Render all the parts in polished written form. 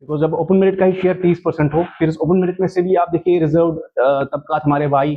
Because जब open merit का ही share 30% हो, फिर इस ओपन मेरिट में से भी आप देखिए रिजर्व तबका हमारे भाई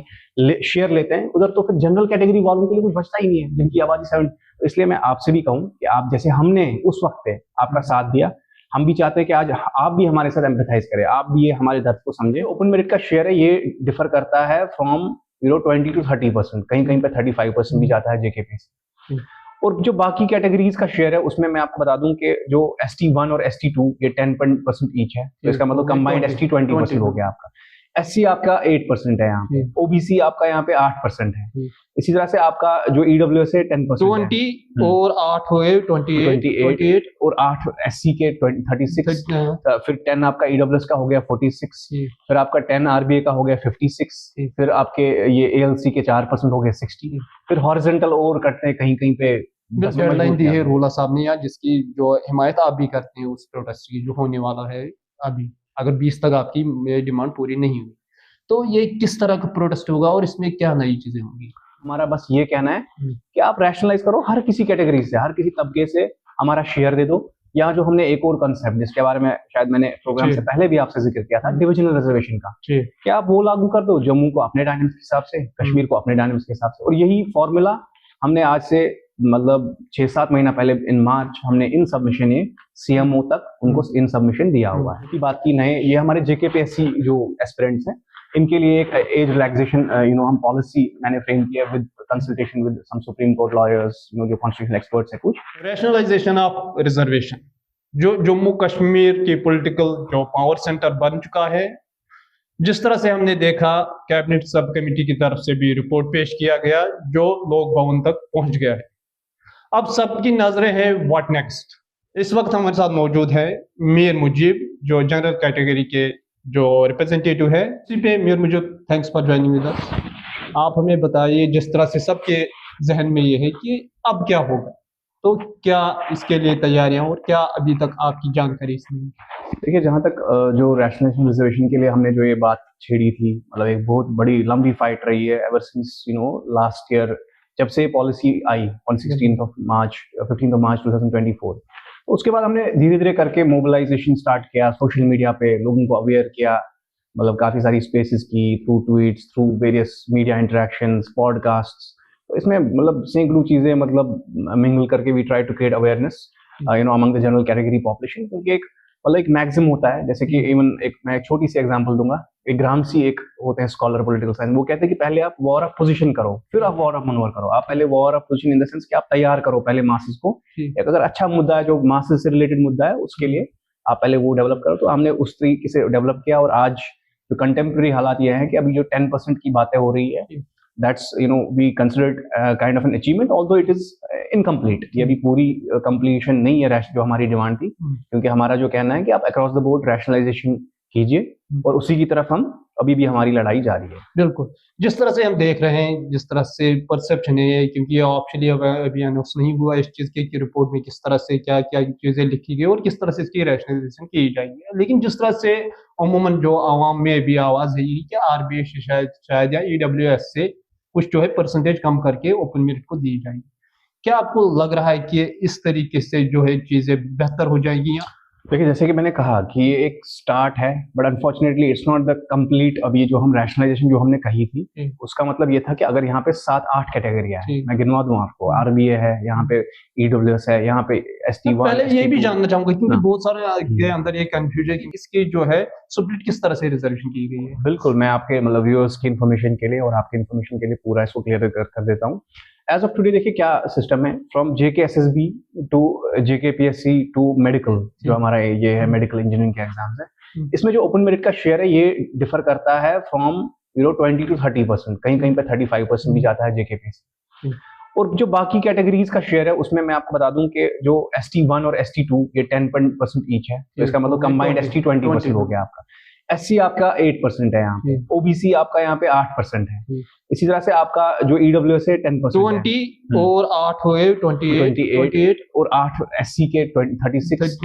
शेयर लेते हैं उधर, तो फिर जनरल कैटेगरी वालों के लिए कुछ बचता ही नहीं है जिनकी आबादी 7। इसलिए मैं आपसे भी कहूँ कि आप जैसे हमने उस वक्त पे आपका साथ दिया, हम भी चाहते हैं कि आज आप भी हमारे साथ एम्पैथाइज करें, आप भी ये हमारे दर्द को समझे। ओपन मेरिट का शेयर है ये डिफर करता है फ्रॉम 20 to 30%, कहीं कहीं पे 35% भी जाता है जेकेपी से। और जो बाकी कैटेगरीज का शेयर है उसमें मैं आपको बता दूं कि जो ST1 और ST2 ये 10% ईच है, तो इसका मतलब कंबाइंड ST 20% हो गया आपका। SC आपका 8% है यहाँ पे, OBC आपका यहाँ पे 8% है। इसी तरह से आपका जो EWS है 10% 20 और 8 हुए 28 और 8 SC के 36, फिर 10 आपका EWS का हो गया 46, फिर आपका 10 RBA का हो गया 56, फिर आपके ये ALC के 4% हो गए 60, फिर हॉरिजॉन्टल और करते हैं कहीं कहीं पे डेडलाइन दी है रोला साहब ने यार, जिसकी जो हिमायत आप भी करते हैं उस प्रोटेस्ट की जो होने वाला है अभी, अगर 20 तक आपकी डिमांड पूरी नहीं हुई तो ये किस तरह का प्रोटेस्ट होगा और इसमें क्या नई चीजें होंगी? हमारा बस ये कहना है कि आप रैशनलाइज करो, हर किसी कैटेगरी से, हर किसी तबके से हमारा शेयर दे दो। यहाँ जो हमने एक और कंसेप्ट जिसके बारे में शायद मैंने प्रोग्राम से पहले भी आपसे जिक्र किया था, डिविजनल रिजर्वेशन का, कि आप वो लागू कर दो, जम्मू को अपने डायनेमिक्स के हिसाब से, कश्मीर को अपने डायनेमिक्स के हिसाब से। और यही फॉर्मूला हमने आज से मतलब 6-7 महीना पहले इन मार्च हमने इन सबमिशन CMO तक उनको इन सबमिशन दिया हुआ है। की बात की नए ये हमारे JKPSC जो एस्पिरेंट्स हैं इनके लिए एक एज रिलैक्सेशन हम पॉलिसी मैंने फ्रेम किया with consultation with some supreme court lawyers, जो कॉन्स्टिट्यूशनल एक्सपर्ट्स हैं कुछ। रैशनलाइजेशन ऑफ रिजर्वेशन जो जम्मू कश्मीर की पॉलिटिकल जो पावर सेंटर बन चुका है, जिस तरह से हमने देखा कैबिनेट सब कमेटी की तरफ से भी रिपोर्ट पेश किया गया जो लोक भवन तक पहुंच गया है। अब सबकी नजरें हैं व्हाट नेक्स्ट। इस वक्त हमारे साथ मौजूद है मीर मुजीब जो जनरल कैटेगरी के जो रिप्रेजेंटेटिव है। इसी पे Mir Mujeeb, thanks for joining with us. आप हमें बताइए, जिस तरह से सबके जहन में ये है कि अब क्या होगा, तो क्या इसके लिए तैयारियां और क्या अभी तक आपकी जानकारी इसमें? देखिए, जहाँ तक जो रैशनलाइजेशन रिजर्वेशन के लिए हमने जो ये बात छेड़ी थी, मतलब एक बहुत बड़ी लंबी फाइट रही है एवर सिंस लास्ट ईयर, जब से policy I on 15th of March 2024। तो उसके बाद हमने धीरे धीरे करके मोबिलाइजेशन स्टार्ट किया, सोशल मीडिया पे लोगों को अवेयर किया, मतलब काफी सारी स्पेसेस की, through tweets, through various media interactions, podcasts. तो इसमें मतलब सैकड़ों चीजें मतलब मिंगल करके we try to create awareness among the general category population. क्योंकि एक मैक्सिम होता है, जैसे कि इवन मैं एक छोटी सी एग्जांपल दूंगा। एक ग्रामसी एक होते हैं स्कॉलर पॉलिटिकल साइंस, वो कहते हैं कि पहले आप वॉर ऑफ पोजीशन करो फिर आप वॉर ऑफ मनोवर करो। आप पहले war of position in the sense कि आप तैयार करो पहले मासेस को, एक अगर अच्छा मुद्दा है जो मासेस से रिलेटेड मुद्दा है उसके लिए आप पहले वो डेवलप करो। तो हमने उस तरीके से डेवलप किया और आज जो कंटेम्प्रेरी हालात ये है कि अभी जो 10% की बातें हो रही है, that's we consider it kind of an achievement, although it is incomplete। ये अभी पूरी कंप्लीशन नहीं है जो हमारी डिमांड थी, क्योंकि हमारा जो कहना है कि आप अक्रॉस द बोर्ड रैशनलाइजेशन कीजिए और उसी की तरफ हम अभी भी हमारी लड़ाई जारी है। बिल्कुल, जिस तरह से हम देख रहे हैं, जिस तरह से परसेप्शन है, क्योंकि ये ऑफिशियली अभी अनाउंस नहीं हुआ इस चीज की रिपोर्ट में किस तरह से क्या क्या चीजें लिखी गई और किस तरह से इसकी रैशनलाइजेशन की जाएगी, लेकिन जिस तरह से अमूमन जो आवाम में भी आवाज है कि RBA से शायद या EWS से कुछ जो है परसेंटेज कम करके ओपन मेरिट को दी जाएगी। क्या आपको लग रहा है कि इस तरीके से जो है चीजें बेहतर हो जाएंगी? देखिए, जैसे कि मैंने कहा कि ये एक स्टार्ट है, but unfortunately it's not the complete. अब ये जो हम रैशनलाइजेशन जो हमने कही थी उसका मतलब ये था कि अगर यहाँ पे 7-8 कैटेगरियां हैं, मैं गिनवा दूं आपको, RBA है, यहाँ पे EWS है, यहाँ पे ST1। पहले ये भी जानना चाहूंगा क्योंकि बहुत सारे के अंदर ये कंफ्यूजन है कि इसकी जो है स्प्लिट किस तरह से रिजर्वेशन की गई है। बिल्कुल, मैं आपके मतलब व्यूअर्स की इन्फॉर्मेशन के लिए और आपके इन्फॉर्मेशन के लिए पूरा इसको क्लियर कर देता हूँ। एज ऑफ टुडे देखिए क्या सिस्टम है, from JKSSB to JKPSC to medical, जो हमारा ये है मेडिकल इंजीनियरिंग के एग्जाम्स है, इसमें जो ओपन मेरिट का शेयर है ये डिफर करता है फ्रॉम 20 to 30%, कहीं कहीं पे 35% भी जाता है JKPSC। और जो बाकी कैटेगरीज का शेयर है उसमें मैं आपको बता दूं कि जो ST1 और ST2 ये 10% ईच है, तो इसका मतलब कंबाइंड ST 20% हो गया आपका। SC आपका 8% है यहाँ पे, OBC आपका यहाँ पे 8% है। इसी तरह से आपका जो EWS है 10% 20 और 8 हुए 28 और 8 SC के 36,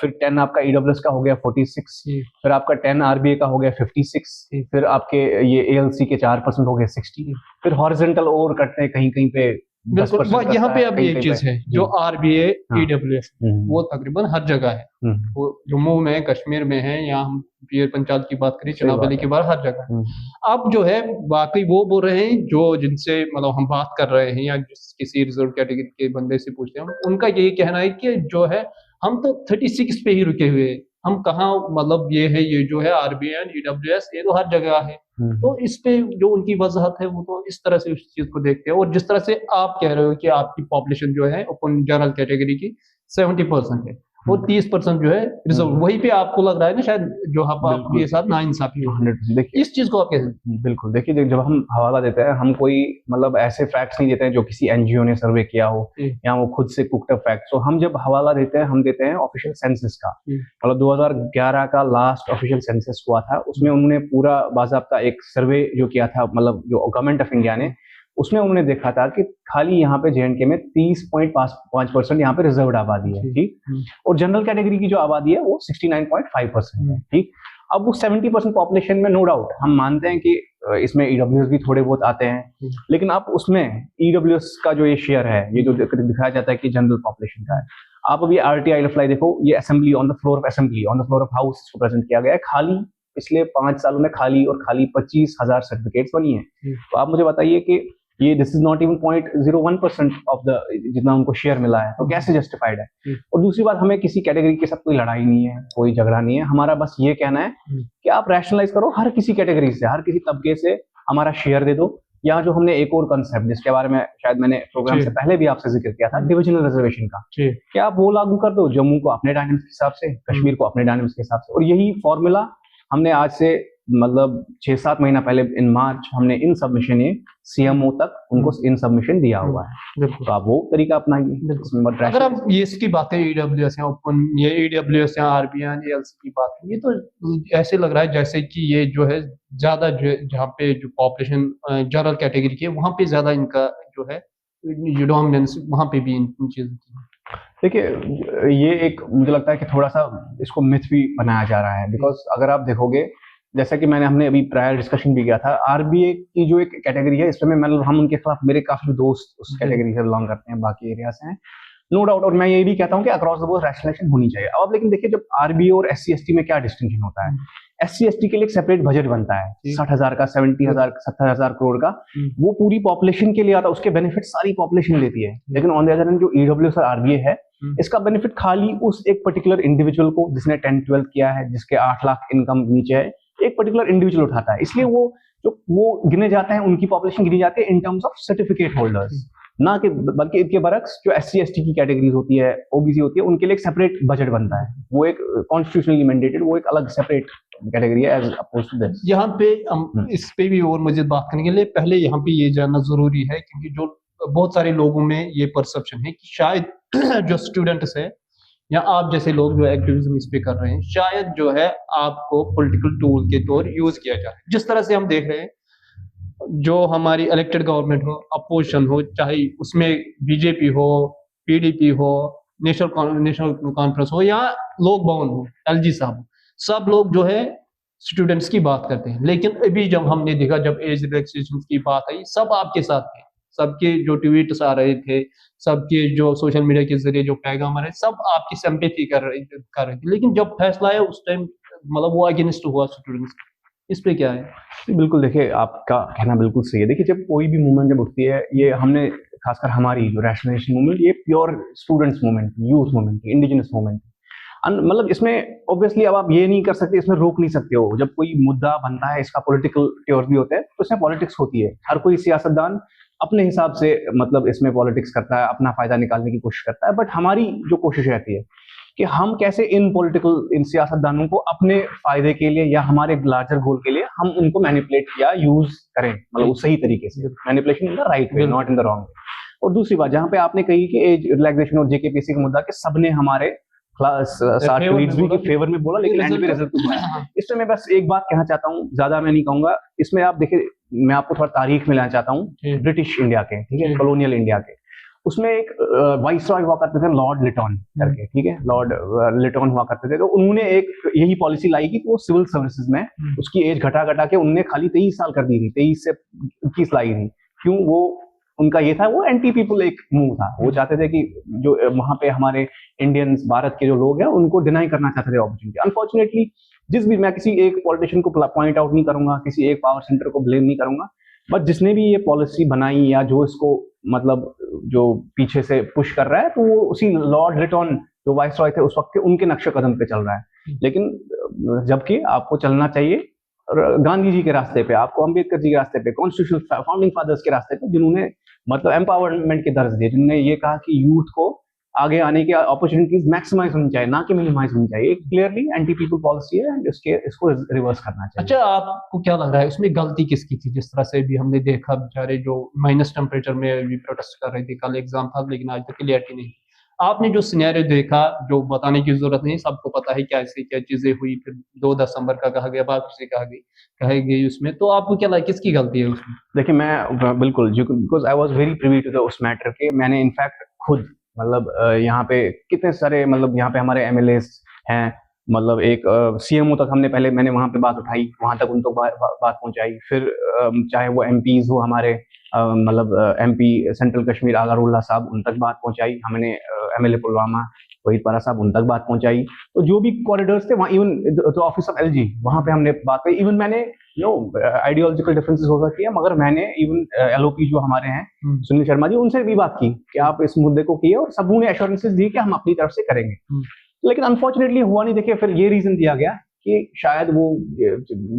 फिर 10 आपका EWS का हो गया 46, फिर आपका 10 RBA का हो गया 56, फिर आपके ये ALC के 4% हो गए 60, फिर हॉरिजॉन्टल और कटते हैं कहीं कहीं पे बिल्कुल 10% यहाँ पे करता है, अब ये कहीं-कहीं चीज पे। है जो आरबीए हाँ। ईडब्ल्यूएस वो तकरीबन हर जगह है। वो जम्मू में, कश्मीर में है, या हम पीर पंचायत की बात करें, सही चनाब बात वैली है। की बात, हर जगह है। हम्म, अब जो है बाकी वो बोल रहे हैं जो जिनसे मतलब हम बात कर रहे हैं, या किसी रिजर्व कैटेगरी के बंदे से पूछते हैं, उनका यही कहना है कि जो है हम तो 36 पे ही रुके हुए हैं, हम कहाँ, मतलब ये है, ये जो है आरबीआई ईडब्ल्यूएस ये तो हर जगह है। तो इस पे जो उनकी वजहत है वो तो इस तरह से उस चीज को देखते हैं। और जिस तरह से आप कह रहे हो कि आपकी पॉपुलेशन जो है ओपन जनरल कैटेगरी की 70% है और 30% जो है रिजर्व, वहीं पे आपको लग रहा है ना शायद जो बिल्कुल। आपके साथ नाइंसाफी हो। 100% देखिए, इस चीज को आप कैसे? बिल्कुल देखिए, जब हम हवाला देते हैं, हम कोई मतलब ऐसे फैक्ट्स नहीं देते हैं जो किसी एनजीओ ने सर्वे किया हो या वो खुद से कुक्ड अप फैक्ट्स हो। हम जब हवाला देते हैं, हम देते हैं ऑफिशियल सेंसस का। मतलब 2011 का लास्ट ऑफिशियल सेंसस हुआ था, उसमें उन्होंने पूरा बाज़ाब्ता एक सर्वे जो किया था, मतलब जो गवर्नमेंट ऑफ इंडिया ने, उसमें उन्होंने देखा था कि खाली यहाँ पे जेएंडके में 30.5% यहाँ पे रिजर्व्ड आबादी है, ठीक। और जनरल कैटेगरी की जो आबादी है वो 69.5% है, ठीक। अब वो 70% पॉपुलेशन में नो डाउट हम मानते हैं कि इसमें ईडब्ल्यूएस भी थोड़े बहुत आते हैं, लेकिन अब उसमें ईडब्ल्यूएस का जो ये शेयर है, ये जो दिखाया जाता है कि जनरल पॉपुलेशन का है, आप अभी आरटीआई अप्लाई देखो, ये assembly on the floor of assembly, on the floor of house इसको प्रेजेंट किया गया है। खाली पिछले 5 सालों में खाली 25,000 सर्टिफिकेट्स बनी है। तो आप मुझे बताइए कि ये this is not even 0.01% of the जितना उनको शेयर मिला है, तो कैसे जस्टिफाइड है। और दूसरी बात, हमें किसी कैटेगरी के साथ कोई लड़ाई नहीं है, कोई झगड़ा नहीं है, हमारा बस ये कहना है कि आप रैशनलाइज करो, हर किसी कैटेगरी से, हर किसी तबके से हमारा शेयर दे दो। या जो हमने एक और कंसेप्ट जिसके बारे में शायद मैंने प्रोग्राम से पहले भी आपसे जिक्र किया था, डिविजनल रिजर्वेशन का, क्या आप वो लागू कर दो, जम्मू को अपने डायनेमिक्स के हिसाब से, कश्मीर को अपने डायनेमिक्स के हिसाब से। और यही फॉर्मूला हमने आज से मतलब 6-7 महीना पहले इन मार्च हमने इन सबमिशन सीएमओ तक उनको इन सबमिशन दिया हुआ है। तो आप वो तरीका अपनाइए। अगर हम ये इसकी बातें ईडब्ल्यूएस या ओपन, ये ईडब्ल्यूएस या आरबीआई एलसी की बात है, ये तो ऐसे लग रहा है जैसे कि ये जो है ज्यादा जो जहाँ पे जो पॉपुलेशन जनरल कैटेगरी की है वहाँ पे ज्यादा इनका जो है डोमिनेंस वहाँ पे भी इन चीजों की। देखिए, ये एक मुझे लगता है कि थोड़ा सा इसको मिथ भी बनाया जा रहा है, बिकॉज अगर आप देखोगे, जैसा कि हमने अभी प्रायर डिस्कशन भी किया था, आरबीए की जो एक कैटेगरी है, इसमें मतलब हम उनके खिलाफ, मेरे काफी दोस्त उस कैटेगरी से बिलोंग करते हैं, बाकी एरिया से हैं, नो डाउट। और मैं ये भी कहता हूँ कि अक्रॉस द बोर्ड रैशनलाइजेशन होनी चाहिए। अब लेकिन देखिए, जब आरबीए और एससी एसटी में क्या डिस्टिंक्शन होता है, एससी एसटी के लिए एक सेपरेट बजट बनता है 60,000 का, 70,000, 70,000 करोड़ का, वो पूरी पॉपुलेशन के लिए आता है, उसके बेनिफिट सारी पॉपुलेशन लेती है। लेकिन ऑन द अदर हैंड जो ईडब्ल्यूएस और आरबीए है, इसका बेनिफिट खाली उस एक पर्टिकुलर इंडिविजुअल को जिसने 10-12 किया है, जिसके 8 लाख इनकम नीचे है, एक पर्टिकुलर इंडिविजुअल उठाता है। इसलिए वो गिने जाते हैं, उनकी पॉपुलेशन गिनी जाती है in terms of certificate holders, ना कि बल्कि इनके बरक्स जो एससी एसटी की कैटेगरीज होती है, ओबीसी होती है, उनके लिए एक सेपरेट बजट बनता है। वो एक कॉन्स्टिट्यूशनली मैंडेटेड, वो एक अलग सेपरेट कैटेगरी है एज अपोज्ड टू दिस। यहाँ पे हम इस पे भी और मजीद बात करने के लिए पहले यहाँ पे ये जानना जरूरी है, क्योंकि जो बहुत सारे लोगों में ये परसेप्शन है कि शायद जो स्टूडेंट्स है या आप जैसे लोग जो एक्टिविज्म इस पे कर रहे हैं, शायद जो है आपको पॉलिटिकल टूल के तौर यूज किया जा रहा है। जिस तरह से हम देख रहे हैं, जो हमारी इलेक्टेड गवर्नमेंट हो, अपोजिशन हो, चाहे उसमें बीजेपी हो, पीडीपी हो, नेशनल कॉन्फ्रेंस हो या लोक भवन हो, एलजी साहब, सब लोग जो है स्टूडेंट्स की बात करते हैं। लेकिन अभी जब हमने देखा, जब एज रिलैक्सेशन की बात आई, सब आपके साथ थे, सबके जो ट्वीट्स आ रहे थे, सबके जो सोशल मीडिया के जरिए जो पैगाम आ रहे, सब आपकी सिंपैथी कर रहे थे। लेकिन जब फैसला आया उस टाइम मतलब वो अगेंस्ट हुआ स्टूडेंट्स। इस पे क्या है? बिल्कुल, देखिए आपका कहना बिल्कुल सही है। देखिए, जब कोई भी मूवमेंट जब उठती है, ये हमने खासकर हमारी जो रैशनलाइजेशन मूवमेंट, ये pure students movement, youth movement, indigenous movement, मतलब इसमें ऑब्वियसली अब आप ये नहीं कर सकते, इसमें रोक नहीं सकते हो। जब कोई मुद्दा बनता है, इसका पॉलिटिकल ट्योर भी होता है, तो इसमें पॉलिटिक्स होती है। हर कोई सियासतदान अपने हिसाब से मतलब इसमें पॉलिटिक्स करता है, अपना फायदा निकालने की कोशिश करता है। बट हमारी जो कोशिश रहती है कि हम कैसे इन सियासतदानों को अपने फायदे के लिए या हमारे लार्जर गोल के लिए हम उनको मैनिपुलेट या यूज करें, मतलब सही तरीके से, manipulation in the right way, not in the wrong way. और दूसरी बात, जहां पे आपने कही कि एज रिलैक्सेशन और जेकेपीसी का मुद्दा, कि सबने हमारे फेवर में बोला, लेकिन एंड पे रिजल्ट हुआ। इसमें मैं बस एक बात कहना चाहता हूँ, ज्यादा मैं नहीं कहूंगा इसमें। आप देखिए, मैं आपको थोड़ा तारीख में लाना चाहता हूँ ब्रिटिश इंडिया के, ठीक है, कॉलोनियल इंडिया के। उसमें एक वाइसरॉय हुआ करते थे, लॉर्ड लिटन करके, ठीक है, लॉर्ड लिटन हुआ करते थे। तो उन्होंने एक यही पॉलिसी लाई कि वो सिविल सर्विसेज में उसकी एज घटा के उन्होंने खाली 23 साल कर दी थी, 23 से 21 लाई थी। क्यों? वो उनका ये था, वो एंटी पीपल एक मूव था। वो चाहते थे कि जो वहां पे हमारे इंडियंस, भारत के जो लोग हैं, उनको डिनाई करना चाहते थे अपॉर्चुनिटी। अनफॉर्चुनेटली मैं किसी एक पॉलिटिशियन को पॉइंट आउट नहीं करूंगा, किसी एक पावर सेंटर को ब्लेम नहीं करूंगा, बट जिसने भी ये पॉलिसी बनाई या जो इसको मतलब जो पीछे से पुश कर रहा है, तो वो उसी लॉर्ड लिटन जो वाइसरॉय थे उस वक्त के, उनके नक्शे कदम पे चल रहा है। लेकिन जबकि आपको चलना चाहिए गांधी जी के रास्ते पे, आपको अंबेडकर जी के रास्ते पे, कॉन्स्टिट्यूशनल फाउंडिंग फादर्स के रास्ते पे, जिन्होंने मतलब एम्पावरमेंट के दर्ज दिए, जिन्होंने ये कहा कि यूथ को आगे आने की अपॉर्चुनिटीज मैक्सिमाइज होनी चाहिए, ना कि मिनिमाइज होनी चाहिए। एक क्लियरली एंटी पीपल पॉलिसी है एंड इसको रिवर्स करना चाहिए। अच्छा, आपको क्या लग रहा है उसमें गलती किसकी थी? जिस तरह से भी हमने देखा बेचारे जो माइनस टेम्परेचर में भी प्रोटेस्ट कर रहे थे, कल एग्जाम था लेकिन आज तक क्लियरिटी नहीं। आपने जो सिनेरियो देखा, जो बताने की जरूरत नहीं, सबको पता है क्या ऐसी क्या चीजें हुई, फिर 2 दिसंबर का कहा गया, बाद से कही गई उसमें, तो आपको क्या लगा किसकी गलती है उसमें? देखिए, मैं बिल्कुल, because I was very privy to the उस मैटर के, मैंने इनफैक्ट खुद मतलब यहाँ पे कितने सारे मतलब यहाँ पे हमारे एमएलए हैं, मतलब एक सीएमओ तक मैंने वहाँ पे बात उठाई, वहाँ तक उन तक बात पहुँचाई। फिर चाहे वो एमपीज हो हमारे, मतलब एमपी सेंट्रल कश्मीर आगारुल्लाह साहब, उन तक बात पहुँचाई हमने, एमएलए पुलवामा वहीद पारा साहब, उन तक बात पहुँचाई। तो जो भी कॉरिडोर्स थे वहाँ, इवन तो ऑफिस ऑफ एलजी, वहाँ पे हमने बात की। इवन मैंने आइडियोलॉजिकल डिफरेंसेस हो सकती है, मगर मैंने इवन एलओपी जो हमारे हैं सुनील शर्मा जी, उनसे भी बात की कि आप इस मुद्दे को किए, और सबों ने एश्योरेंसेस दी कि हम अपनी तरफ से करेंगे। लेकिन अनफॉर्चुनेटली हुआ नहीं। देखिए, फिर ये रीजन दिया गया कि शायद वो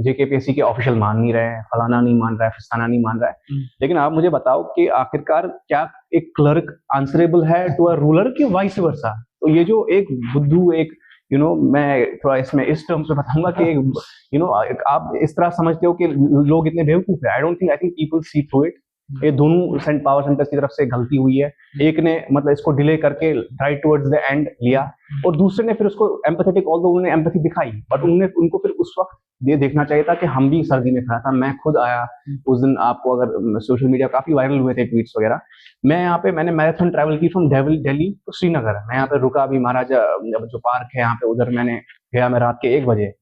जेकेपीएससी के ऑफिशियल मान नहीं रहे हैं, फलाना नहीं मान रहा है, फिस्ताना नहीं मान रहा है। लेकिन आप मुझे बताओ कि आखिरकार क्या एक क्लर्क आंसरेबल है टू अ रूलर की वाइस वर्सा? तो ये जो एक बुद्धू, एक मैं थोड़ा इसमें इस टर्म्स में बताऊंगा कि आप इस तरह समझते हो कि लोग इतने बेवकूफ है। I think people see through it. ये दोनों पावर सेंटर्स की तरफ से गलती हुई है। एक ने मतलब इसको डिले करके राइट टुवर्ड्स द एंड लिया, और दूसरे ने फिर उसको एम्पैथेटिक, ऑल्दो उन्होंने एम्पैथी दिखाई, बट उनको फिर उस वक्त ये देखना चाहिए था कि हम भी सर्दी में खड़ा था। मैं खुद आया उस दिन, आपको अगर सोशल मीडिया काफी वायरल हुए थे ट्वीट्स वगैरह, मैंने मैराथन ट्रैवल की फ्रॉम दिल्ली टू श्रीनगर। मैं यहाँ पे रुका भी, महाराजा जो पार्क है यहाँ पे, उधर मैंने गया मैं रात के 1 बजे।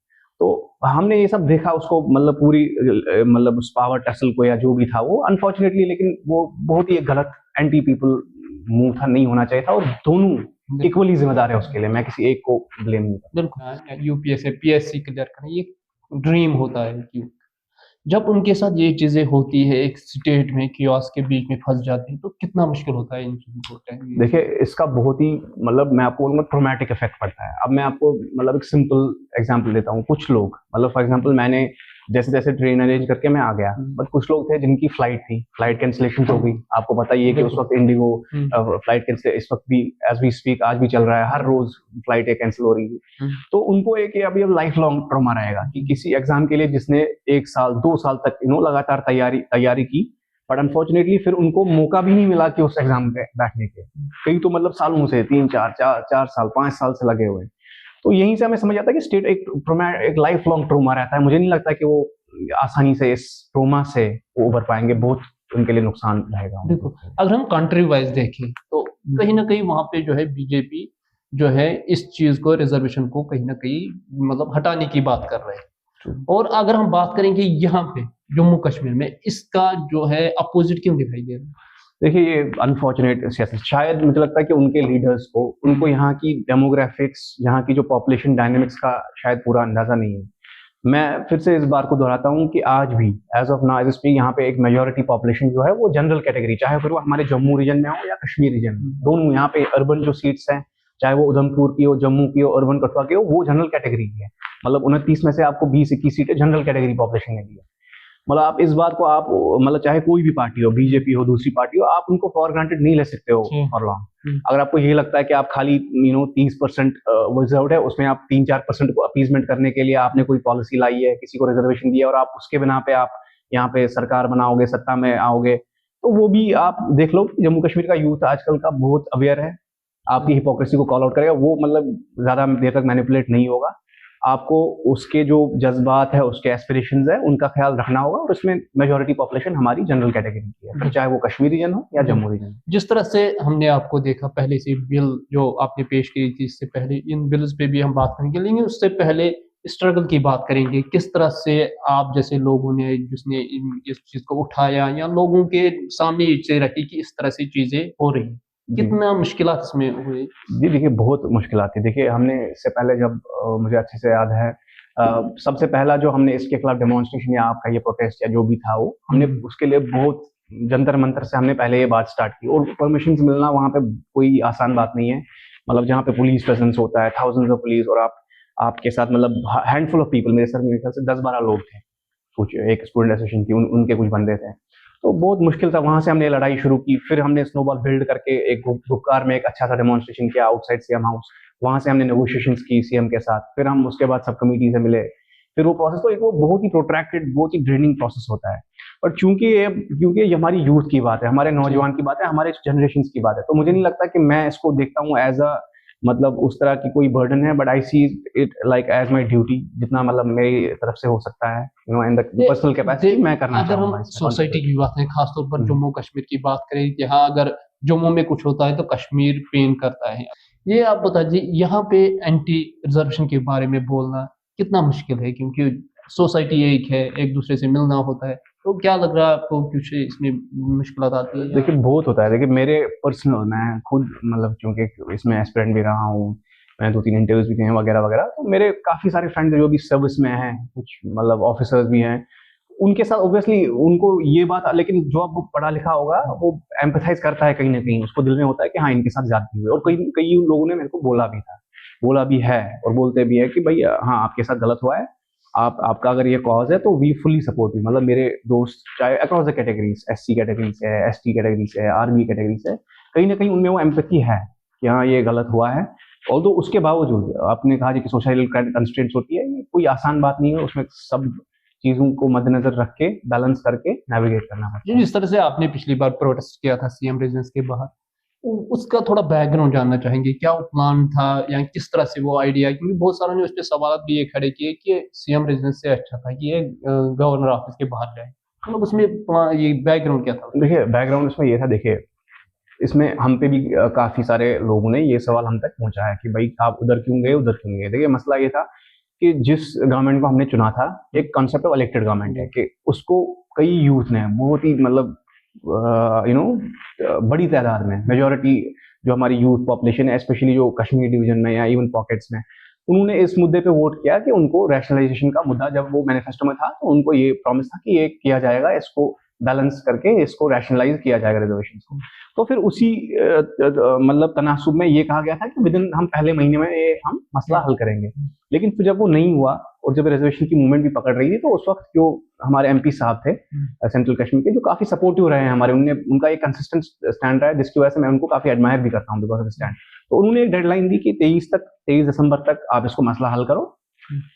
तो हमने ये सब देखा उसको, मतलब पूरी मतलब उस पावर टसल को या जो भी था वो, अनफॉर्चुनेटली, लेकिन वो बहुत ही एक गलत एंटी पीपल मूव था, नहीं होना चाहिए था, और दोनों इक्वली जिम्मेदार है उसके लिए, मैं किसी एक को ब्लेम नहीं करता। बिल्कुल, यूपीएससी पीएससी क्लियर करना ये ड्रीम होता है कि जब उनके साथ ये चीजें होती है, एक स्टेट में कियोस्क के बीच में फंस जाते हैं, तो कितना मुश्किल होता है इन चीजों को। देखिए, इसका बहुत ही मतलब मैं आपको बोलूंगा ट्रॉमेटिक इफेक्ट पड़ता है। अब मैं आपको मतलब एक सिंपल एग्जांपल देता हूँ। कुछ लोग मतलब फॉर एग्जांपल, मैंने जैसे ट्रेन अरेंज करके मैं आ गया, बट कुछ लोग थे जिनकी फ्लाइट कैंसिलेशन हो गई। आपको पता ही है कि उस वक्त इंडिगो फ्लाइट कैंसिल, इस वक्त भी एज वी स्पीक आज भी चल रहा है, हर रोज फ्लाइटें कैंसिल हो रही है। तो उनको एक अभी लाइफ लॉन्ग ट्रॉमा रहेगा कि किसी एग्जाम के लिए जिसने 1 साल 2 साल तक लगातार तैयारी की, बट अनफॉर्चुनेटली फिर उनको मौका भी नहीं मिला कि उस एग्जाम पे बैठने के। कई तो मतलब सालों से 3-4 साल 5 साल से लगे हुए। तो यहीं से हमें समझ आता है कि स्टेट एक लाइफ लॉन्ग ट्रोमा रहता है। मुझे नहीं लगता कि वो आसानी से इस ट्रोमा से उबर पाएंगे, बहुत उनके लिए नुकसान रहेगा। देखो, अगर हम कंट्री वाइज देखें तो कहीं ना कहीं वहां पे जो है बीजेपी जो है इस चीज को, रिजर्वेशन को कहीं ना कहीं मतलब हटाने की बात कर रहे हैं। और अगर हम बात करेंगे यहाँ पे जम्मू कश्मीर में, इसका जो है अपोजिट क्यों दिखाई दे रहा है? देखिए, ये अनफॉर्चुनेट सियासत, शायद मुझे लगता है कि उनके लीडर्स को, उनको यहाँ की डेमोग्राफिक्स, यहाँ की जो पॉपुलेशन डायनेमिक्स का शायद पूरा अंदाजा नहीं है। मैं फिर से इस बात को दोहराता हूँ कि आज भी as of now as speak यहाँ पे एक मेजोरिटी पॉपुलेशन जो है वो जनरल कैटेगरी, चाहे फिर वो हमारे जम्मू रीजन में हो या कश्मीर रीजन में, दोनों यहाँ पे अर्बन जो सीट्स हैं, चाहे वो उधमपुर की हो, जम्मू की हो, अर्बन कठुआ की हो, वो जनरल कैटेगरी की है। मतलब 29 में से आपको 20-21 सीटें जनरल कैटेगरी पॉपुलेशन ने दी है। मतलब आप इस बात को आप मतलब चाहे कोई भी पार्टी हो, बीजेपी हो, दूसरी पार्टी हो, आप उनको फॉर ग्रांटेड नहीं ले सकते हो फॉर लॉन्ग। अगर आपको ये लगता है कि आप खाली 30% रिजर्व है, उसमें आप 3-4% को अपीजमेंट करने के लिए आपने कोई पॉलिसी लाई है, किसी को रिजर्वेशन दिया, और आप उसके बिना पे आप यहाँ पे सरकार बनाओगे, सत्ता में आओगे, तो वो भी आप देख लो। जम्मू कश्मीर का यूथ आजकल का बहुत अवेयर है, आपकी हिपोक्रेसी को कॉल आउट करेगा। वो मतलब ज्यादा देर तक मैनिपुलेट नहीं होगा। आपको उसके जो जज्बात है, उसके एस्पिरेशंस है, उनका ख्याल रखना होगा। और उसमें मेजॉरिटी पॉपुलेशन हमारी जनरल कैटेगरी की है, फिर चाहे वो कश्मीरी रीजन हो या जम्मू रीजन। जिस तरह से हमने आपको देखा पहले से बिल जो आपने पेश की थी, इससे पहले इन बिल्स पे भी हम बात करेंगे, लेकिन उससे पहले स्ट्रगल की बात करेंगे, किस तरह से आप जैसे लोगों ने जिसने इस चीज़ को उठाया या लोगों के सामने ये चीज़ें रखी कि इस तरह से चीज़ें हो रही हैं, जी। कितना मुश्किलात इसमें हुए? जी, देखिए बहुत मुश्किल आती है। देखिए हमने इससे पहले जब मुझे अच्छे से याद है सबसे पहला जो हमने इसके खिलाफ डेमोंस्ट्रेशन या आपका ये प्रोटेस्ट या जो भी था वो, हमने उसके लिए बहुत जंतर-मंतर से हमने पहले ये बात स्टार्ट की और परमिशंस मिलना वहाँ पे कोई आसान बात नहीं है। मतलब जहाँ पे पुलिस प्रेज़ेंस होता है, थाउज़ेंड्स ऑफ पुलिस और आपके साथ मतलब हैंडफुल ऑफ पीपल मेरे ख्याल से 10-12 लोग थे। कुछ एक स्टूडेंट एसोसिएशन थी, उनके कुछ बंदे थे। तो बहुत मुश्किल था, वहाँ से हमने लड़ाई शुरू की, फिर हमने स्नोबॉल बिल्ड करके एक गुपकार में एक अच्छा सा डेमोंस्ट्रेशन किया आउटसाइड सीएम हाउस। वहाँ से हमने नेगोशिएशंस की सीएम के साथ, फिर हम उसके बाद सब कमिटी से मिले। फिर वो प्रोसेस तो एक वो बहुत ही प्रोट्रैक्टेड, बहुत ही ड्रेनिंग प्रोसेस होता है। बट क्योंकि ये हमारी यूथ की बात है, हमारे नौजवान की बात है, हमारे जनरेशंस की बात है, तो मुझे नहीं लगता कि मैं इसको देखता हूँ एज़ अ मतलब उस तरह की कोई बर्डन है, but I see it like as my duty, जितना मतलब मेरी तरफ से हो सकता है, इन द पर्सनल कैपेसिटी मैं करना अगर चाहूँगा हम इसमें सोसाइटी की बात करें, खास तौर पर हुँ। जम्मू कश्मीर की बात करें कि हाँ, अगर जम्मू में कुछ होता है तो कश्मीर पेन करता है। ये आप बताइए यहाँ पे एंटी रिज़र्वेशन के बारे में बोलना कितना मुश्किल है? क्योंकि सोसाइटी एक है, एक-दूसरे से मिलना होता है। तो क्या लग रहा है आपको कुछ इसमें मुश्किलात आती है या देखिए बहुत होता है, देखिए मेरे पर्सनल मैं खुद मतलब चूँकि इसमें एस्पिरेंट भी रहा हूँ, मैंने 2-3 इंटरव्यूज़ भी दिए हैं वगैरह-वगैरह, तो मेरे काफ़ी सारे फ्रेंड्स हैं जो अभी सर्विस में हैं, कुछ मतलब ऑफ़िसर्स भी हैं। उनके साथ ऑब्वियसली उनको ये बात लेकिन जो अब वो पढ़ा-लिखा होगा, वो एम्पैथाइज़ करता है कहीं न कहीं, उसको दिल में होता है कि हाँ, इनके साथ ज़्यादती हुई है और कई कई लोगों ने मेरे को बोला भी था, बोला भी है और बोलते भी हैं कि भई हाँ, आपके साथ गलत हुआ है, आपका अगर ये कॉज़ है तो वी फुल्ली सपोर्ट यू। मतलब मेरे दोस्त चाहे across the categories, SC category से है, एसटी कैटेगरी से है, आर्मी कैटेगरी से है, कहीं न कहीं उनमें वो एम्पैथी है कि हाँ, ये गलत हुआ है। ऑल्दो उसके बावजूद आपने कहा कि सोसाइटल कंस्ट्रेंट्स होती है, ये कोई आसान बात नहीं है, उसमें सब चीज़ों को मद्देनज़र रख के, बैलेंस करके नेविगेट करना जी, पड़ता है। जिस तरह से आपने पिछली बार प्रोटेस्ट किया था सीएम रेज़िडेंस के बाहर, उसका थोड़ा बैकग्राउंड जानना चाहेंगे। क्या वो प्लान था या किस तरह से वो आइडिया क्योंकि बहुत सारों ने उस पे सवालात भी ये खड़े किए कि सीएम रेज़िडेंस से अच्छा था कि ये गवर्नर ऑफिस के बाहर जाए। मतलब उसमें ये बैकग्राउंड क्या था? देखिए, बैकग्राउंड इसमें ये था देखिए, इसमें हम पे भी काफ़ी सारे लोगों ने ये सवाल हम तक पहुँचाया कि भई आप उधर क्यों गए, उधर क्यों नहीं गए? देखिए मसला ये था कि जिस गवर्नमेंट को हमने चुना था, एक कांसेप्ट ऑफ इलेक्टेड गवर्नमेंट है कि उसको कई यूथ ने बहुत ही मतलब बड़ी तादाद में मेजॉरिटी जो हमारी यूथ पॉपुलेशन है, स्पेशली जो कश्मीर डिवीज़न में या इवन पॉकेट्स में, उन्होंने इस मुद्दे पे वोट किया कि उनको रैशनलाइज़ेशन का मुद्दा जब वो मैनिफेस्टो में था, तो उनको ये प्रॉमिस था कि ये किया जाएगा, इसको बैलेंस करके इसको रैशनलाइज़ किया जाएगा रिज़र्वेशंस को। तो फिर उसी मतलब तनासुब में ये कहा गया था कि विदिन हम पहले महीने में ये हम मसला हल करेंगे। लेकिन फिर जब वो नहीं हुआ और जब रिज़र्वेशन की मूवमेंट भी पकड़ रही थी, तो उस वक़्त जो हमारे एमपी साहब थे सेंट्रल कश्मीर के, जो काफ़ी सपोर्टिव रहे हैं हमारे, उनका एक कंसिस्टेंट स्टैंड रहा है, जिसकी वजह से मैं उनको काफ़ी एडमायर भी करता हूँ बिकॉज़ ऑफ स्टैंड। तो उन्होंने एक डेडलाइन दी कि 23 दिसंबर तक आप इसको मसला हल करो।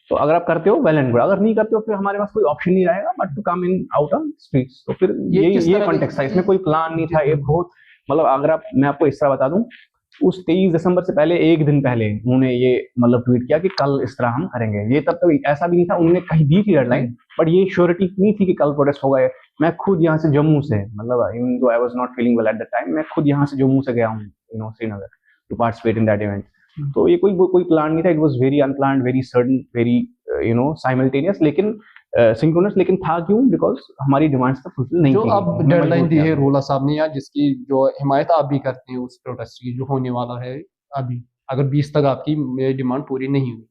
तो अगर आप करते हो वेल एंड गुड, अगर नहीं करते हो फिर हमारे पास कोई ऑप्शन नहीं रहेगा but to come in out on streets. तो फिर ये किस ये तरह कॉन्टेक्स्ट था, इसमें कोई प्लान नहीं था, ये बहुत मतलब अगर आप मैं आपको इस तरह बता दूं, उस 23 दिसंबर से पहले एक दिन पहले उन्होंने ये मतलब ट्वीट किया कि कल इस तरह हम करेंगे। ये तब तक ऐसा भी नहीं था, उन्होंने कहीं दी थी डेडलाइन, बट ये श्योरिटी नहीं थी कि कल प्रोटेस्ट होगा। मैं खुद यहाँ से जम्मू से मतलब even though I was not feeling well at the time, मैं खुद यहाँ से जम्मू से गया हूँ Srinagar to participate in that event. तो ये कोई प्लान नहीं था, it was very unplanned, very sudden, very simultaneous, लेकिन सिंक्रोनस, लेकिन था क्यों? बिकॉज़ हमारी डिमांड्स तक फुलफिल नहीं जो की अब गई। हमें डेडलाइन मजबूर दी किया है गया। रोला साहब ने या जिसकी जो हिमायत आप भी करते हैं उस प्रोटेस्ट की जो होने वाला है अभी, अगर 20 तक आपकी ये डिमांड पूरी नहीं हुई,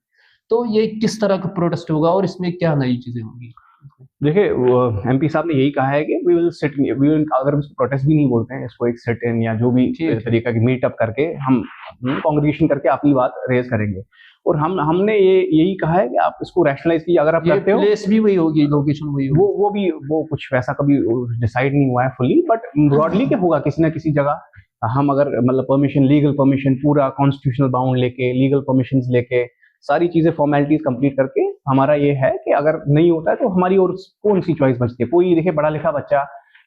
तो ये किस तरह का प्रोटेस्ट होगा और इसमें क्या नई चीज़ें होंगी? देखिए वो एमपी साहब ने यही कहा है कि वी विल अगर हम इसको प्रोटेस्ट भी नहीं बोलते हैं, इसको एक सिट इन या जो भी ठीक है। तरीका की मीट अप करके हम कांग्रेगेशन करके अपनी बात रेज़ करेंगे। और हमने यही कहा है कि आप इसको रैशनलाइज़ कीजिए, अगर आप ये करते हो प्लेस भी वही होगी, लोकेशन वही होगी। वो कुछ वैसा कभी डिसाइड नहीं हुआ है फुली, बट ब्रॉडली क्या होगा किसी ना किसी जगह हम अगर मतलब परमिशन, लीगल परमिशन, पूरा कॉन्स्टिट्यूशनल बाउंड लेके, लीगल परमिशंस लेके, सारी चीजें फॉर्मेलिटीज कंप्लीट करके, हमारा ये है कि अगर नहीं होता है तो हमारी और कौन सी चॉइस बचती है? कोई देखिए पढ़ा लिखा बच्चा,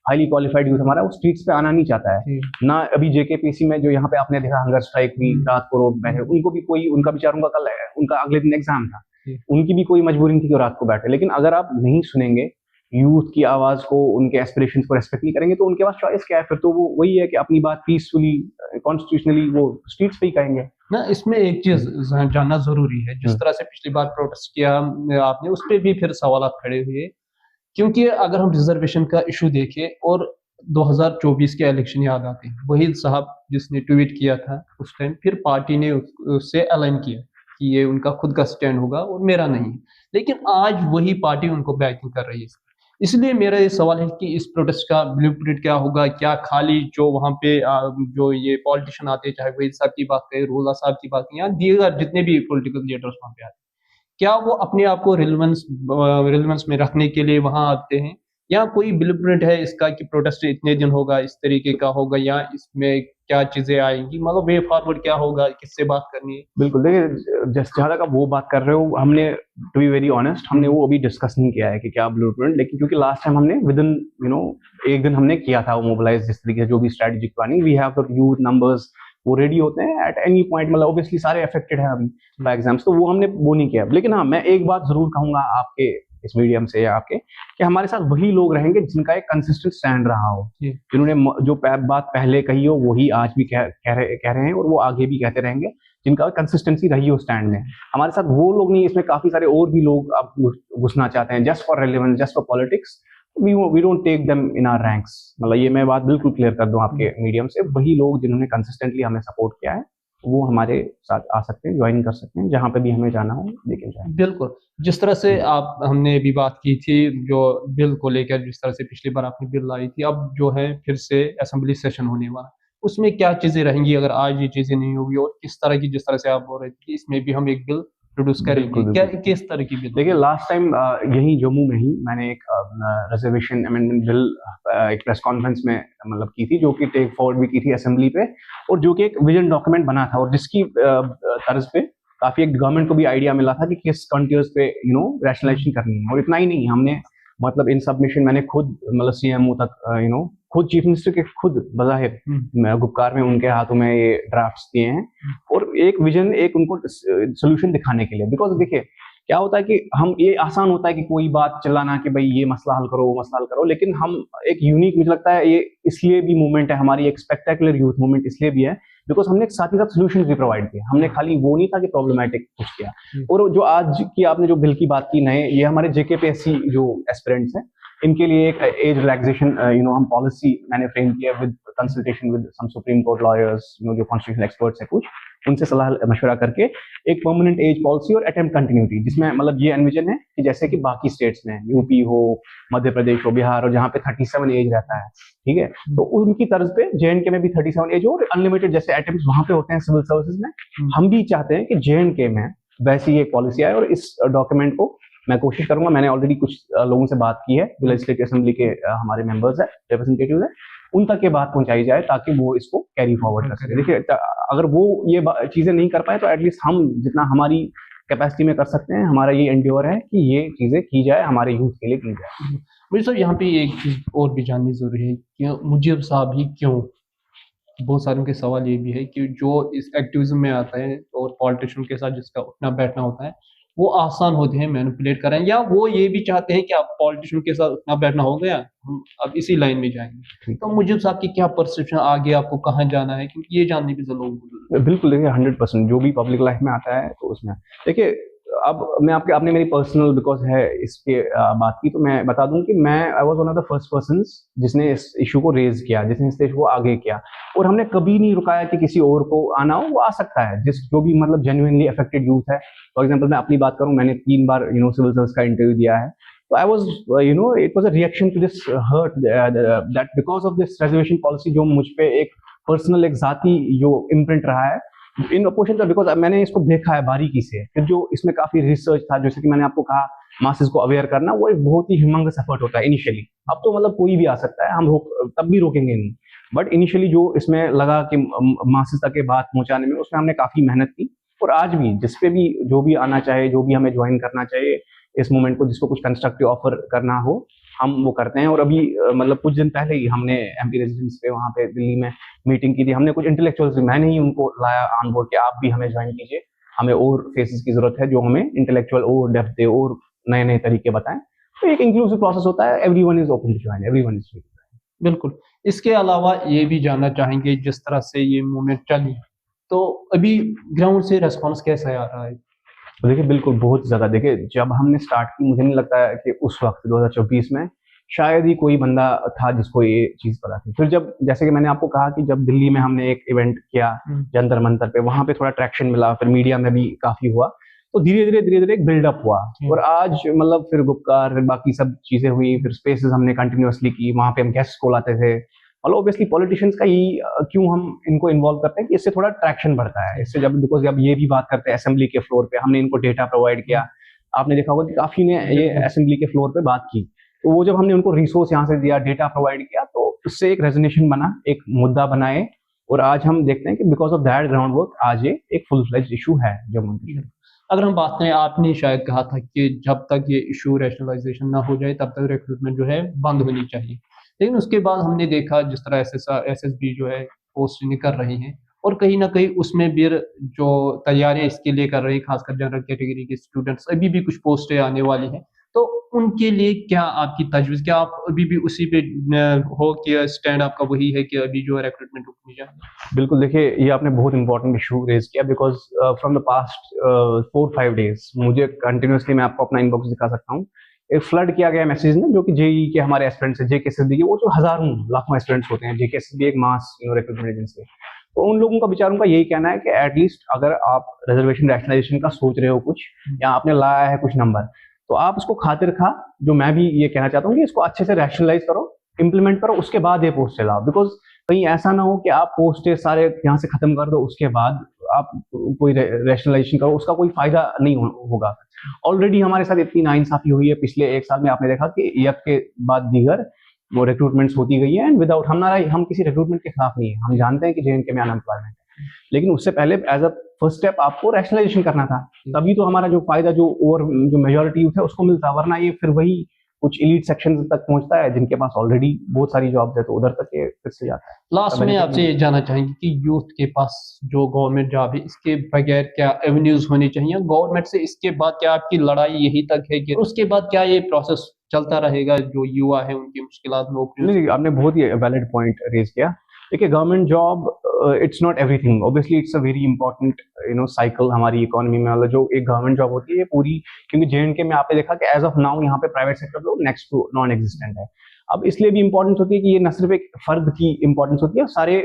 हाईली क्वालिफाइड यूथ हमारा, वो स्ट्रीट्स पे आना नहीं चाहता है ना। अभी जेकेपीसी में जो यहाँ पे आपने देखा हंगर स्ट्राइक हुई, रात को रोड बैठे, उनको भी कोई, उनका बेचारों का कल उनका अगले दिन एग्जाम था, उनकी भी कोई मजबूरी नहीं थी कि वो रात को बैठे। लेकिन अगर आप नहीं सुनेंगे यूथ की आवाज को, उनके एस्पिरेशंस को रेस्पेक्ट नहीं करेंगे, तो उनके पास चॉइस क्या है? फिर तो वो वही है कि अपनी बात पीसफुली, कॉन्स्टिट्यूशनली वो स्ट्रीट्स पे ही कहेंगे। ना इसमें एक चीज जानना जरूरी है, जिस हम्म। तरह से पिछली बार प्रोटेस्ट किया आपने, उस पर भी फिर सवालात खड़े हुए, क्योंकि अगर हम रिजर्वेशन का इशू देखें और 2024 के इलेक्शन याद आते हैं, वही साहब जिसने ट्वीट किया था उस टाइम, फिर पार्टी ने उससे अलाइन किया कि ये उनका खुद का स्टैंड होगा और मेरा नहीं, लेकिन आज वही पार्टी उनको बैकिंग कर रही है। इसलिए मेरा ये सवाल है कि इस प्रोटेस्ट का ब्लूप्रिंट क्या होगा? क्या खाली जो वहाँ पे जो ये पॉलिटिशियन आते हैं, चाहे वहीद साहब की बात करें, रोला साहब की बात करें, या दीगर जितने भी पॉलिटिकल लीडर्स वहाँ पे आते हैं, क्या वो अपने आप को रिलेवेंस में रखने के लिए वहाँ आते हैं, या कोई ब्लूप्रिंट है इसका कि प्रोटेस्ट इतने दिन होगा, इस तरीके का होगा, या इसमें क्या चीजें आएंगी, मतलब वे फॉरवर्ड क्या होगा, किससे बात करनी है? बिल्कुल, देखिए जहाँ तक आप वो बात कर रहे हो, हमने टू बी वेरी ऑनेस्ट हमने वो अभी डिस्कस नहीं किया है कि क्या ब्लूप्रिंट, लेकिन क्योंकि लास्ट टाइम हमने विद इन एक दिन हमने किया था वो मोबिलाइज, जिस तरीके से जो भी strategic planning we have the youth numbers, वो रेडी होते हैं एट एनी पॉइंट, मतलब ऑब्वियसली सारे अफेक्टेड हैं अभी बाय एग्जाम्स, तो वो हमने वो नहीं किया। लेकिन हाँ, मैं एक बात जरूर कहूंगा आपके इस मीडियम से या आपके, कि हमारे साथ वही लोग रहेंगे जिनका एक कंसिस्टेंट स्टैंड रहा हो, जिन्होंने जो बात पहले कही हो वही आज भी कह रहे हैं और वो आगे भी कहते रहेंगे, जिनका कंसिस्टेंसी रही हो स्टैंड में। हमारे साथ वो लोग नहीं, इसमें काफी सारे और भी लोग अब घुसना चाहते हैं just for relevance, just for politics. We don't take them in our ranks, मतलब ये मैं बात बिल्कुल क्लियर कर दूं आपके मीडियम से। वही लोग जिन्होंने कंसिस्टेंटली हमें सपोर्ट किया है वो हमारे साथ आ सकते हैं, ज्वाइन कर सकते हैं, जहाँ पे भी हमें जाना हो लेके जाए। बिल्कुल, जिस तरह से आप हमने भी बात की थी जो बिल को लेकर, जिस तरह से पिछली बार आपने बिल लाई थी, अब जो है फिर से असेंबली सेशन होने वाला, उसमें क्या चीजें रहेंगी अगर आज ये चीजें नहीं होगी, और किस तरह की, जिस तरह से आप बोल रहे थे कि इसमें भी हम एक बिल प्रोड्यूस करेंगे, बिल्कुल, क्या बिल्कुल। किस तरह की बिल? देखिए लास्ट टाइम यही जम्मू में ही मैंने एक रिजर्वेशन अमेंडमेंट बिल एक प्रेस कॉन्फ्रेंस में मतलब की थी, जो कि टेक फॉरवर्ड भी की थी असेंबली पे, और जो कि एक विजन डॉक्यूमेंट बना था, और जिसकी तर्ज पे काफी एक गवर्नमेंट को भी आइडिया मिला था कि किस फ्रंटियर्स पे रैशनलाइजेशन करनी है। और इतना ही नहीं, हमने मतलब इन सबमिशन मैंने खुद मतलब सीएमओ तक खुद चीफ मिनिस्टर के खुद बज़ाहिर गुप्कार में उनके हाथों में ये ड्राफ्ट्स दिए हैं, और एक विजन, एक उनको सोल्यूशन दिखाने के लिए। बिकॉज देखिए क्या होता है कि हम, ये आसान होता है कि कोई बात चलाना कि भाई ये मसला हल करो, वो मसला हल करो, लेकिन हम एक यूनिक, मुझे लगता है ये इसलिए भी मूवमेंट है हमारी, एक स्पेक्टेकुलर यूथ मूवमेंट इसलिए भी है बिकॉज हमने साथ ही साथ सोल्यूशन भी प्रोवाइड किया। हमने खाली वो नहीं था कि प्रॉब्लमेटिक कुछ किया। और जो आज की आपने जो बिल की बात की नए, ये हमारे जेकेपीएससी जो एस्पिरेंट्स हैं, इनके लिए एक एज रिलैक्सेशन हम पॉलिसी मैंने फ्रेम किया with consultation with some supreme court lawyers, जो कॉन्स्टिट्यूशनल एक्सपर्ट्स हैं, कुछ उनसे सलाह मशवरा करके एक परमानेंट एज पॉलिसी और अटेम्प्ट कंटिन्यूटी, जिसमें मतलब ये एनविजन है कि जैसे कि बाकी स्टेट्स में, यूपी हो, मध्य प्रदेश हो, बिहार हो, जहाँ पे 37 एज रहता है, ठीक है, तो उनकी तर्ज पे जेएनके में भी 37 एज हो, और अनलिमिटेड जैसे अटेम्प्ट वहां पे होते हैं सिविल सर्विसेज में, हम भी चाहते हैं कि जेएनके में वैसी एक पॉलिसी आए। और इस डॉक्यूमेंट को मैं कोशिश करूंगा, मैंने ऑलरेडी कुछ लोगों से बात की है, जो लेजिस्लेटिव असेंबली के हमारे मेंबर्स है, रिप्रेजेंटेटिव है, उन तक ये बात पहुंचाई जाए ताकि वो इसको कैरी फॉरवर्ड कर सके। देखिए अगर वो ये चीजें नहीं कर पाए तो एटलीस्ट हम जितना हमारी कैपेसिटी में कर सकते हैं, हमारा ये एंड्योर है कि ये चीजें की जाए, हमारे यूथ के लिए की जाए। मुझे सर यहाँ पे एक चीज और भी जाननी जरूरी है कि मुजीब साहब ही क्यों? बहुत सारों के सवाल ये भी है कि जो इस एक्टिविज्म में आता है और पॉलिटिशियन के साथ जिसका उठना बैठना होता है, वो आसान होते हैं मैनिपुलेट करें, या वो ये भी चाहते हैं कि अब पॉलिटिशियन के साथ उठना बैठना हो गया, हम अब इसी लाइन में जाएंगे। तो मुझे साहब की क्या परसेप्शन, आगे आपको कहाँ जाना है, क्योंकि ये जानने भी लोगों को। बिल्कुल, देखिए 100% जो भी पब्लिक लाइफ में आता है तो उसमें देखिए, अब मैं आपने मेरी पर्सनल बिकॉज है इसके बात की, तो मैं बता दूं कि मैं I was one of the first persons जिसने इस इशू को रेज किया, जिसने इस इशू को आगे किया, और हमने कभी नहीं रुकाया कि किसी और को आना हो, वो आ सकता है, जो भी मतलब जेन्युइनली अफेक्टेड यूथ है। फॉर एग्जांपल मैं अपनी बात करूं, मैंने 3 बार सिविल सर्विस का इंटरव्यू दिया है, तो I was it was a reaction to this hurt that because of this reservation policy, जो मुझ पे एक पर्सनल, एक जाती जो इम्प्रिंट रहा है इन अपोजिशन था, बिकॉज मैंने इसको देखा है बारीकी से। फिर जो इसमें काफी रिसर्च था, जैसे कि मैंने आपको कहा, मासेस को अवेयर करना, वो एक बहुत ही ह्यूमंगस एफर्ट होता है इनिशियली। अब तो मतलब कोई भी आ सकता है, हम तब भी रोकेंगे नहीं, बट इनिशियली जो इसमें लगा कि मासेस तक ये बात पहुंचाने में, उसमें हमने काफी मेहनत की। और आज भी जिस पे भी जो भी आना चाहे, जो भी हमें ज्वाइन करना चाहिए इस मूवमेंट को, जिसको कुछ कंस्ट्रक्टिव ऑफर करना हो, हम वो करते हैं। और अभी मतलब कुछ दिन पहले ही हमने एमपी रेजिडेंस पे वहाँ पे दिल्ली में मीटिंग की थी। हमने कुछ इंटेलेक्चुअल्स, मैंने ही उनको लाया ऑन बोर्ड कि आप भी हमें ज्वाइन कीजिए, हमें और फेसेस की जरूरत है जो हमें इंटेलेक्चुअल और डेप्थ दे और नए नए तरीके बताएं। तो एक इंक्लूसिव प्रोसेस होता है, everyone is open to join, everyone is free. बिल्कुल। इसके अलावा ये भी जानना चाहेंगे, जिस तरह से ये मूवमेंट चली, तो अभी ग्राउंड से रेस्पॉन्स कैसा आ रहा है? तो देखिए बिल्कुल बहुत ज़्यादा देखिए जब हमने स्टार्ट की मुझे नहीं लगता है कि उस वक्त 2024 में शायद ही कोई बंदा था जिसको ये चीज़ पता थी। फिर जब जैसे कि मैंने आपको कहा कि जब दिल्ली में हमने एक इवेंट किया जंतर मंतर पे, वहाँ पे थोड़ा ट्रैक्शन मिला, फिर मीडिया में भी काफ़ी हुआ, तो धीरे-धीरे एक बिल्डअप हुआ और आज मतलब फिर गुपकार, फिर बाकी सब चीज़ें हुई, फिर स्पेसेस हमने कंटिन्यूअसली की, वहाँ पे हम गेस्ट्स को लाते थे। मतलब ऑब्वियसली पॉलिटिशियंस का यही क्यों हम इनको इन्वॉल्व करते हैं कि इससे थोड़ा ट्रैक्शन बढ़ता है। इससे जब बिकॉज़ अब ये भी बात करते हैं असेंबली के फ्लोर पे, हमने इनको डेटा प्रोवाइड किया। आपने देखा होगा कि काफ़ी ने ये असेंबली के फ्लोर पे बात की। तो वो जब हमने उनको रिसोर्स यहाँ से दिया, डेटा प्रोवाइड किया, तो उससे एक रेज़ोनेशन बना, एक मुद्दा बनाए और आज हम देखते हैं कि because of that ground work आज ये एक फुल फ्लेज्ड इश्यू है जम्मू कश्मीर। अगर हम बात करें, आपने शायद कहा था कि जब तक ये इशू रैशनलाइजेशन ना हो जाए तब तक रिक्रूटमेंट जो है बंद होनी चाहिए। लेकिन उसके बाद हमने देखा जिस तरह एसएसबी जो है पोस्टिंग कर रही हैं और कहीं न कहीं उसमें भी जो तैयारियाँ इसके लिए कर रही हैं, खासकर जनरल कैटेगरी के स्टूडेंट्स, अभी भी कुछ पोस्टें आने वाली हैं। तो उनके लिए क्या आपकी तजवीज़, क्या आप अभी भी उसी पे हो कि स्टैंड आपका वही है कि अभी जो है रिक्रूटमेंट रुकनी चाहिए? बिल्कुल देखिए ये आपने बहुत इंपॉर्टेंट इशू रेज़ किया because from the past 4-5 days मुझे कंटिन्यूअसली मैं आपको अपना इनबॉक्स दिखा सकता हूँ। एक फ्लड किया गया मैसेज ना जो कि जेईई के हमारे एस्पिरेंट्स हैं, जेकेएसएसबी के, वो जो हज़ारों लाखों एस्पिरेंट्स होते हैं, जेकेएसएसबी एक मास रिक्रूटमेंट एजेंसी है। तो उन लोगों का बेचारों का यही कहना है कि एट लीस्ट अगर आप रिजर्वेशन रैशनलाइजेशन का सोच रहे हो कुछ या आपने लाया है कुछ नंबर, तो आप उसको खातिर खा, जो मैं भी ये कहना चाहता हूँ कि इसको अच्छे से रैशनलाइज करो, इम्प्लीमेंट करो, उसके बाद ये पोस्टें लाओ। बिकॉज़ कहीं ऐसा ना हो कि आप पोस्टें सारे यहाँ से खत्म कर दो, उसके बाद आप कोई रैशनलाइजेशन करो, उसका कोई फायदा नहीं होगा। ऑलरेडी हमारे साथ इतनी नाइंसाफी हुई है पिछले 1 साल में, आपने देखा कि एक के बाद दीगर वो रिक्रूटमेंट्स होती गई है एंड विदाउट हम किसी रिक्रूटमेंट के खिलाफ नहीं है। हम जानते हैं कि जेएनके में अनएम्प्लॉयमेंट है, लेकिन उससे पहले एज अ फर्स्ट स्टेप आपको रैशनलाइजेशन करना था, तभी तो हमारा जो फायदा जो मेजॉरिटी यूथ है उसको मिलता, वरना ये फिर वही कुछ एलीट सेक्शन तक पहुंचता है जिनके पास ऑलरेडी बहुत सारी जॉब्स है, तो उधर तक ये फिर से जाता है। लास्ट में आपसे ये जानना चाहेंगे कि यूथ के पास जो गवर्नमेंट जॉब है इसके बगैर क्या एवेन्यूज होनी चाहिए गवर्नमेंट से? इसके बाद क्या आपकी लड़ाई यही तक है कि उसके बाद क्या ये प्रोसेस चलता रहेगा, जो युवा है उनकी मुश्किलात नौकरी? नहीं, आपने बहुत ही वैलिड पॉइंट रेज किया। देखिए government job it's not everything, obviously it's a very important cycle हमारी इकोनॉमी में। मतलब जो एक गवर्नमेंट जॉब होती है पूरी, क्योंकि जेएनके में आपने देखा कि एज ऑफ नाउ यहाँ पे प्राइवेट सेक्टर तो नेक्स्ट टू नॉन एग्जिस्टेंट है। अब इसलिए भी इंपॉर्टेंस होती है कि ये न सिर्फ एक फर्द की इंपॉर्टेंस होती है, सारे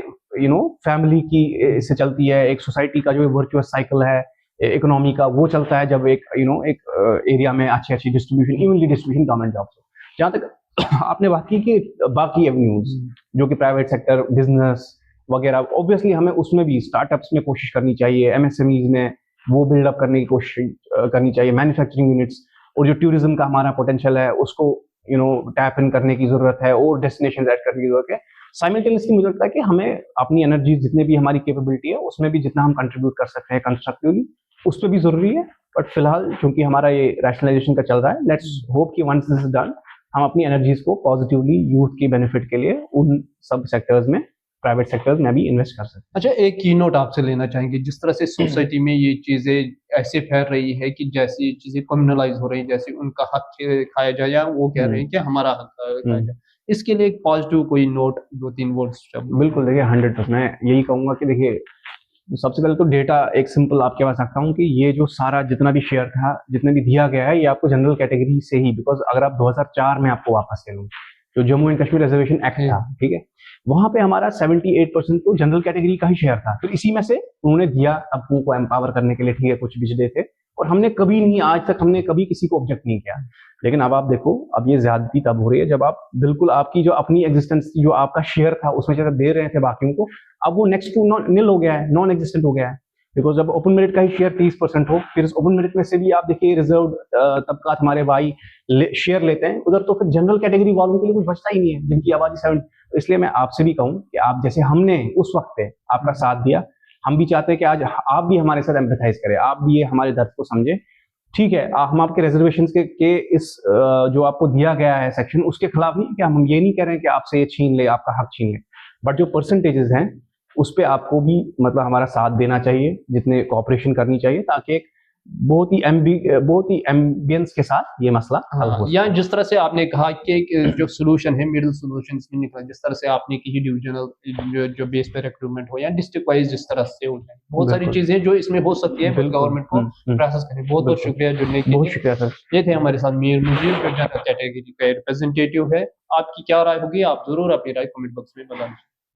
फैमिली की इससे चलती है, एक सोसाइटी का जो वर्चुअस साइकिल है इकोनॉमी का वो चलता है जब एक एक एरिया में अच्छी distribution, evenly distribution government job से। जहाँ तक आपने बात की कि बाकी एवेन्यूज जो कि प्राइवेट सेक्टर, बिजनेस वगैरह, ऑब्वियसली हमें उसमें भी स्टार्टअप्स में कोशिश करनी चाहिए, एमएसएमईज में वो बिल्डअप करने की कोशिश करनी चाहिए, मैन्युफैक्चरिंग यूनिट्स, और जो टूरिज्म का हमारा पोटेंशियल है उसको टैप इन करने की जरूरत है और डेस्टिनेशन ऐड करने की जरूरत है। साइमल्टेनियसली मुझे लगता है कि हमें अपनी एनर्जी जितने भी हमारी कैपेबिलिटी है उसमें भी जितना हम कंट्रीब्यूट कर सकते हैं कंस्ट्रक्टिवली उस पर भी जरूरी है। बट फिलहाल क्योंकि हमारा ये रैशनलाइजेशन का चल रहा है, लेट्स होप कि वंस दिस इज डन हम अपनी एनर्जीज को पॉजिटिवली यूथ की बेनिफिट के लिए उन सब सेक्टर्स में, प्राइवेट सेक्टर्स में भी इन्वेस्ट कर सकते हैं। अच्छा, एक की नोट आपसे लेना चाहेंगे, जिस तरह से सोसाइटी में ये चीजें ऐसे फैल रही है कि जैसी चीजें कम्युनलाइज हो रही है, जैसे उनका हक खाया जाए या वो कह रहे हैं कि हमारा हक खाया जाए, इसके लिए एक पॉजिटिव कोई नोट 2-3 वर्ड्स? बिल्कुल, देखिए 100% मैं यही कहूंगा कि देखिए सबसे पहले तो डेटा एक सिंपल आपके पास रखता हूँ कि ये जो सारा जितना भी शेयर था, जितने भी दिया गया है, ये आपको जनरल कैटेगरी से ही, बिकॉज अगर आप 2004 में आपको वापस ले लूँ जो Jammu and Kashmir reservation act था, ठीक है, वहां पे हमारा 78% तो जनरल कैटेगरी का ही शेयर था। फिर इसी में से उन्होंने दिया सबको को एम्पावर करने के लिए, ठीक है, कुछ बिच देते, और हमने कभी नहीं, आज तक हमने कभी किसी को ऑब्जेक्ट नहीं किया। लेकिन अब आप देखो, अब ये ज्यादती तब हो रही है जब आप बिल्कुल आपकी जो अपनी एग्जिस्टेंस, जो आपका शेयर था उसमें से दे रहे थे बाकियों को, अब वो नेक्स्ट टू निल हो गया है, नॉन एग्जिस्टेंट हो गया है। बिकॉज जब ओपन मेरिट का ही शेयर 30% हो, फिर ओपन मेरिट में से भी आप देखिए रिजर्व तबका हमारे भाई शेयर लेते हैं उधर, तो फिर जनरल कैटेगरी वालों के लिए कुछ बचता ही नहीं है जिनकी आबादी 7। इसलिए मैं आपसे भी कहूँ कि आप जैसे हमने उस वक्त पे आपका साथ दिया, हम भी चाहते हैं कि आज आप भी हमारे साथ एम्पैथाइज करें, आप भी ये हमारे दर्द को समझे। ठीक है, हम आपके रिजर्वेशन के इस जो आपको दिया गया है सेक्शन, उसके खिलाफ नहीं कि हम ये नहीं कह रहे हैं कि आपसे ये छीन ले, आपका हक छीन ले, बट जो परसेंटेजेस हैं उस पर आपको भी मतलब हमारा साथ देना चाहिए, जितने कोऑपरेशन करनी चाहिए, ताकि एक बहुत ही एम्बियंस के साथ ये मसला हल हो या जिस तरह से आपने कहा कि जो सोल्यूशन है मिडिल सोल्यूशन इसमें निकला, जिस तरह से आपने की डिविजनल जो बेस पे रिक्रूटमेंट हो या डिस्ट्रिक्ट वाइज जिस तरह से हो जाए, बहुत सारी बिल्कुल। चीजें जो इसमें हो सकती है बिल्कुल। गवर्नमेंट को प्रोसेस करें। बहुत बहुत बिल्कुल। शुक्रिया जुड़ने के बहुत लिए। शुक्रिया सर। ये थे हमारे साथ मीर मुजीब जो जनरल कैटेगरी का रिप्रेजेंटेटिव है। आपकी क्या राय होगी, आप जरूर अपनी राय कमेंट बॉक्स में बताएं।